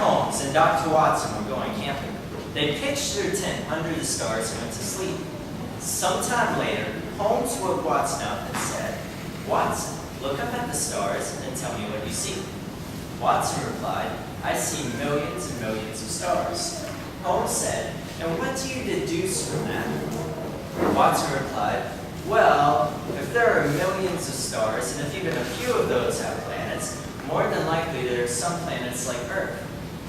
Holmes and Dr. Watson were going camping. They pitched their tent under the stars and went to sleep. Sometime later, Holmes woke Watson up and said, "Watson, look up at the stars and tell me what you see." Watson replied, "I see millions and millions of stars." Holmes said, "And what do you deduce from that?" Watson replied, "Well, if there are millions of stars, and if even a few of those have planets, more than likely there are some planets like Earth.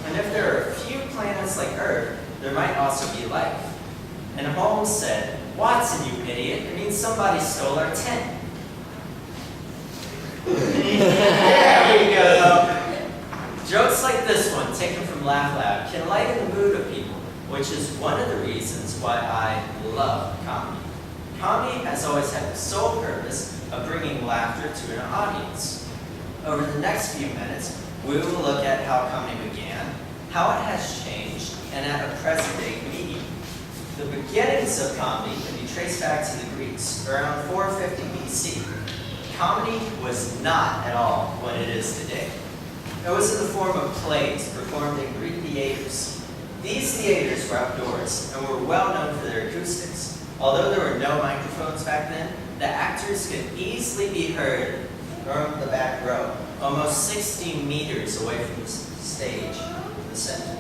And if there are a few planets like Earth, there might also be life." And Holmes said, "Watson, you idiot, it means somebody stole our tent." There we go. Jokes like this one, taken from Laugh Lab, can lighten the mood of people, which is one of the reasons why I love comedy. Comedy has always had the sole purpose of bringing laughter to an audience. Over the next few minutes, we will look at how comedy began, how it has changed, and at a present-day comedian. The beginnings of comedy can be traced back to the Greeks, around 450 BC. Comedy was not at all what it is today. It was in the form of plays performed in Greek theaters. These theaters were outdoors and were well known for their acoustics. Although there were no microphones back then, the actors could easily be heard from the back row, almost 60 meters away from the stage, the center.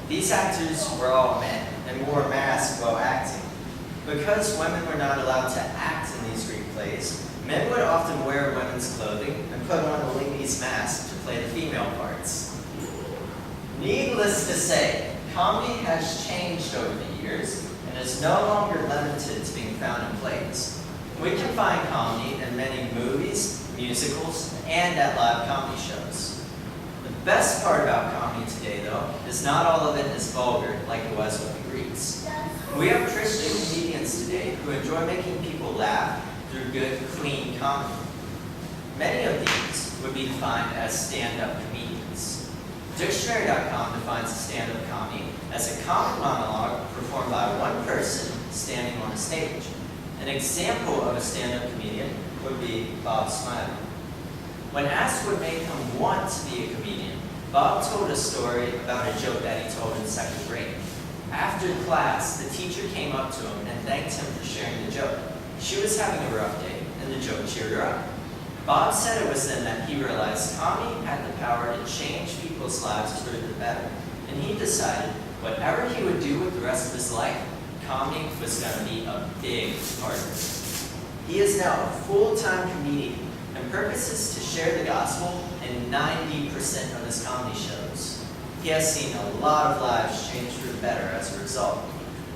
These actors were all men and wore masks while acting. Because women were not allowed to act in these Greek plays, men would often wear women's clothing and put on a lady's mask to play the female parts. Needless to say, comedy has changed over the years and is no longer limited to being found in plays. We can find comedy in many movies, musicals, and at live comedy shows. The best part about comedy today, though, is not all of it is vulgar like it was with the Greeks. We have Christian comedians today who enjoy making people laugh through good, clean comedy. Many of these would be defined as stand-up comedians. Dictionary.com defines a stand-up comedy as a comic monologue performed by one person standing on a stage. An example of a stand-up comedian would be Bob Smiley. When asked what made him want to be a comedian, Bob told a story about a joke that he told in second grade. After class, the teacher came up to him and thanked him for sharing the joke. She was having a rough day, and the joke cheered her up. Bob said it was then that he realized comedy had the power to change people's lives for the better, and he decided whatever he would do with the rest of his life, comedy was going to be a big part of it. He is now a full-time comedian and purposes to share the gospel in 90% of his comedy shows. He has seen a lot of lives change for the better as a result.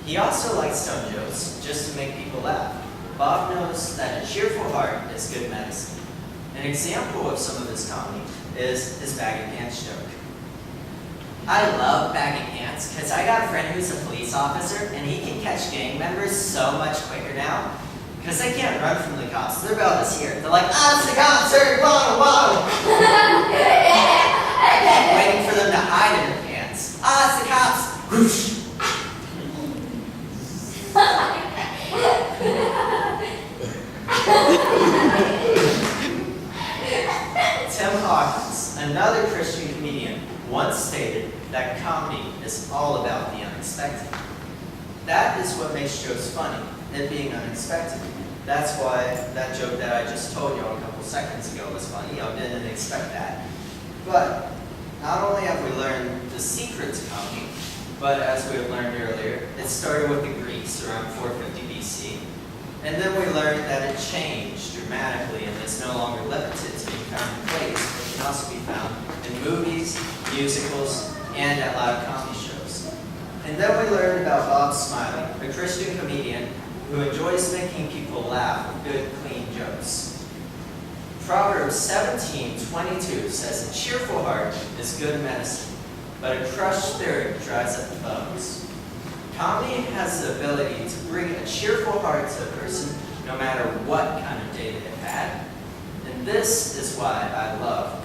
He also likes telling jokes just to make people laugh. Bob knows that a cheerful heart is good medicine. An example of some of his comedy is his baggy pants joke. I love baggy pants because I got a friend who's a police officer and he can catch gang members so much quicker now because they can't run from the cops. Their belt is here. They're like, "Ah, it's the cops, sir, waddle, waddle." Waiting for them to hide in their pants. "Ah, it's the cops." Whoosh. Tim Hawkins, another Christian comedian, once stated that comedy is all about the unexpected. That is what makes jokes funny, it being unexpected. That's why that joke that I just told you a couple seconds ago was funny. I didn't expect that. But not only have we learned the secret to comedy, but as we have learned earlier, it started with the Greeks around 450 BC. And then we learned that it changed dramatically and is no longer limited to being found in plays, but can also be found in movies, musicals, and at live comedy shows. And then we learned about Bob Smiley, a Christian comedian who enjoys making people laugh with good, clean jokes. Proverbs 17:22 says, "A cheerful heart is good medicine, but a crushed spirit dries up the bones." Comedy has the ability to bring a cheerful heart to a person no matter what kind of day they've had. And this is why I love